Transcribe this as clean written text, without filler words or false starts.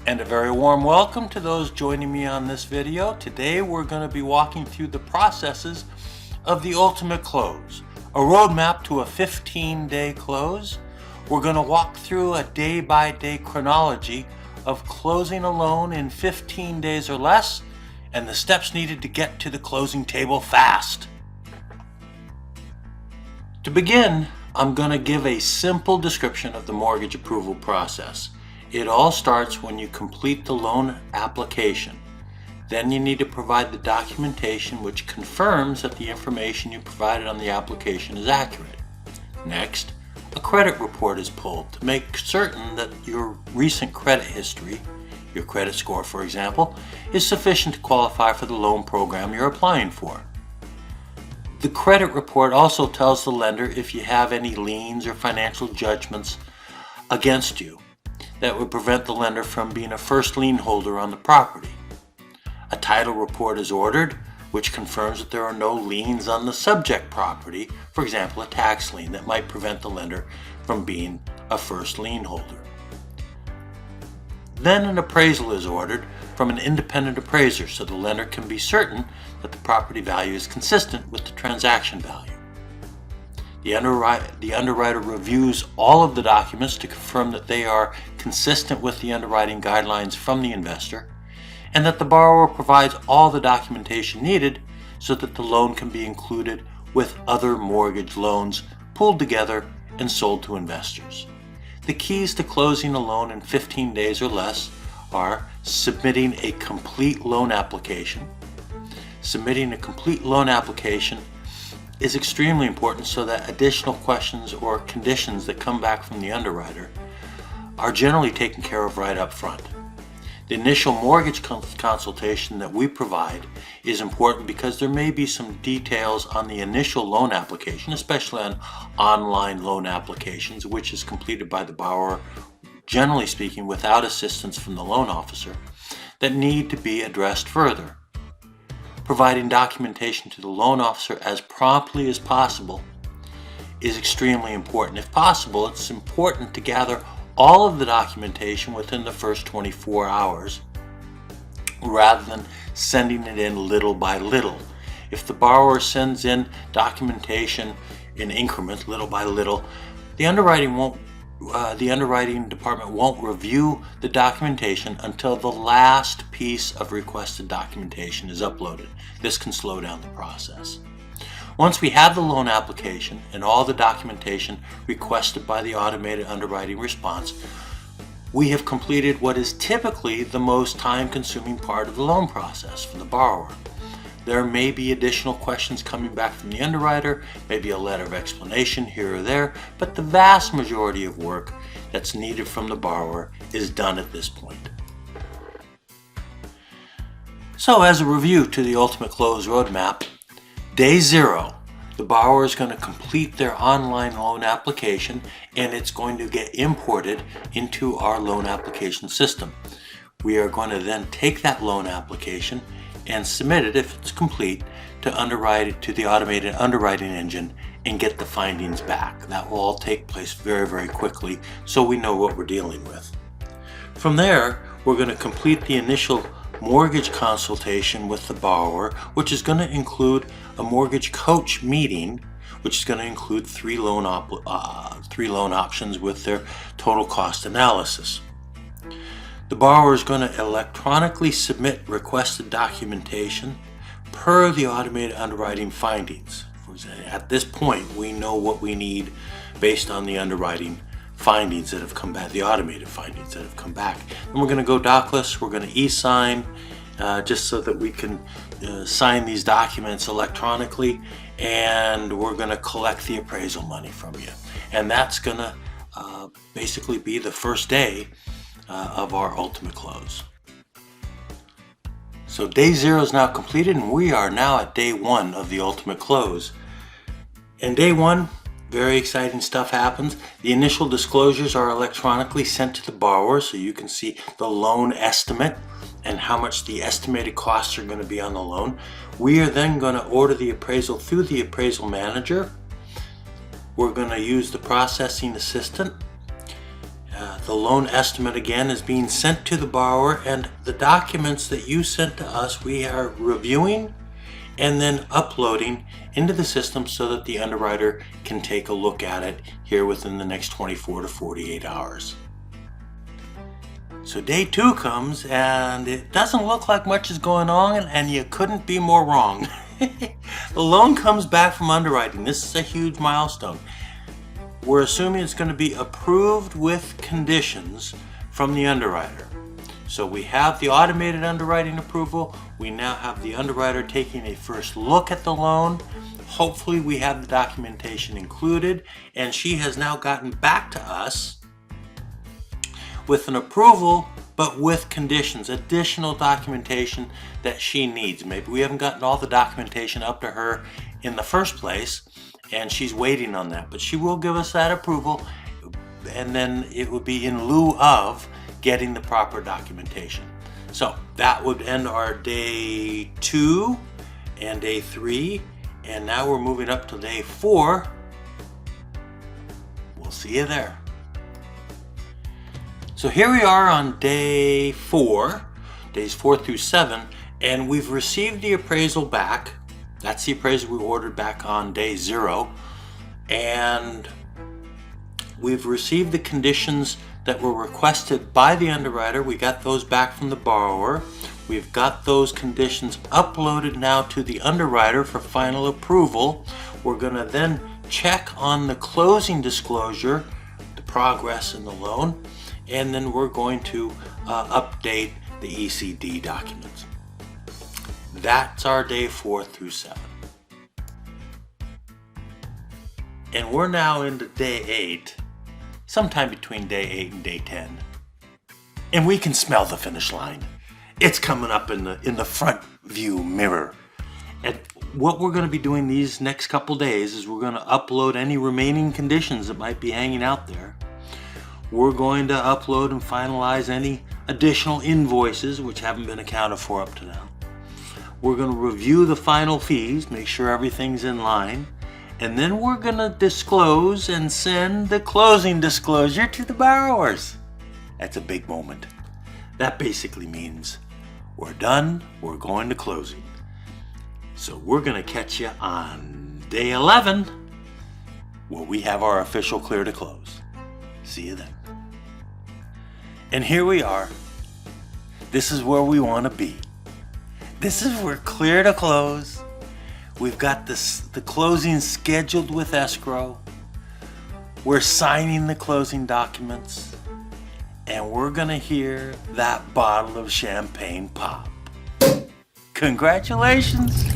And a very warm welcome to those joining me on this video. Today we're going to be walking through the processes of the ultimate close, a roadmap to a 15-day close. We're going to walk through a day-by-day chronology of closing a loan in 15 days or less and the steps needed to get to the closing table fast. To begin, I'm going to give a simple description of the mortgage approval process. It all starts when you complete the loan application. Then you need to provide the documentation which confirms that the information you provided on the application is accurate. Next, a credit report is pulled to make certain that your recent credit history, your credit score for example, is sufficient to qualify for the loan program you're applying for. The credit report also tells the lender if you have any liens or financial judgments against you that would prevent the lender from being a first lien holder on the property. A title report is ordered, which confirms that there are no liens on the subject property, for example a tax lien that might prevent the lender from being a first lien holder. Then an appraisal is ordered from an independent appraiser so the lender can be certain that the property value is consistent with the transaction value. The underwriter reviews all of the documents to confirm that they are consistent with the underwriting guidelines from the investor and that the borrower provides all the documentation needed so that the loan can be included with other mortgage loans pooled together and sold to investors. The keys to closing a loan in 15 days or less are submitting a complete loan application. Submitting a complete loan application is extremely important so that additional questions or conditions that come back from the underwriter are generally taken care of right up front. The initial mortgage consultation that we provide is important because there may be some details on the initial loan application, especially on online loan applications, which is completed by the borrower, generally speaking, without assistance from the loan officer, that need to be addressed further. Providing documentation to the loan officer as promptly as possible is extremely important. If possible, it's important to gather all of the documentation within the first 24 hours rather than sending it in little by little. If the borrower sends in documentation in increments, little by little, the underwriting department won't review the documentation until the last piece of requested documentation is uploaded. This can slow down the process. Once we have the loan application and all the documentation requested by the automated underwriting response, we have completed what is typically the most time-consuming part of the loan process for the borrower. There may be additional questions coming back from the underwriter, maybe a letter of explanation here or there, but the vast majority of work that's needed from the borrower is done at this point. So as a review to the ultimate close roadmap, day 0, the borrower is going to complete their online loan application and it's going to get imported into our loan application system. We are going to then take that loan application and submit it, if it's complete, to the automated underwriting engine and get the findings back. That will all take place very, very quickly so we know what we're dealing with. From there, we're going to complete the initial mortgage consultation with the borrower, which is going to include a mortgage coach meeting, which is going to include three loan options with their total cost analysis. The borrower is going to electronically submit requested documentation per the automated underwriting findings. At this point, we know what we need based on the underwriting findings that have come back, the automated findings that have come back. And we're going to go docless, we're going to e-sign just so that we can sign these documents electronically, and we're going to collect the appraisal money from you. And that's going to basically be the first day of our ultimate close. So day 0 is now completed and we are now at day 1 of the ultimate close. And day 1, very exciting stuff happens. The initial disclosures are electronically sent to the borrower so you can see the loan estimate and how much the estimated costs are going to be on the loan. We are then going to order the appraisal through the appraisal manager. We're going to use the processing assistant The loan estimate again is being sent to the borrower, and the documents that you sent to us we are reviewing and then uploading into the system so that the underwriter can take a look at it here within the next 24 to 48 hours. So day 2 comes and it doesn't look like much is going on, and you couldn't be more wrong. The loan comes back from underwriting. This is a huge milestone. We're assuming it's going to be approved with conditions from the underwriter. So we have the automated underwriting approval. We now have the underwriter taking a first look at the loan. Hopefully we have the documentation included, and she has now gotten back to us with an approval, but with conditions, additional documentation that she needs. Maybe we haven't gotten all the documentation up to her in the first place, and she's waiting on that, but she will give us that approval, and then it would be in lieu of getting the proper documentation. So that would end our day 2 and day 3, and now we're moving up to day 4. We'll see you there. So here we are on day 4, days 4 through 7, and we've received the appraisal back. That's the appraisal we ordered back on day 0, and we've received the conditions that were requested by the underwriter. We got those back from the borrower. We've got those conditions uploaded now to the underwriter for final approval. We're going to then check on the closing disclosure, the progress in the loan, and then we're going to update the ECD documents. That's our day 4 through 7. And we're now into day 8, sometime between day 8 and day 10. And we can smell the finish line. It's coming up in the front view mirror. And what we're going to be doing these next couple days is we're going to upload any remaining conditions that might be hanging out there. We're going to upload and finalize any additional invoices which haven't been accounted for up to now. We're going to review the final fees, make sure everything's in line, and then we're going to disclose and send the closing disclosure to the borrowers. That's a big moment. That basically means we're done, we're going to closing. So we're going to catch you on day 11 where we have our official clear to close. See you then. And here we are. This is where we want to be. This is where clear to close. We've got the closing scheduled with escrow. We're signing the closing documents. And we're going to hear that bottle of champagne pop. Congratulations.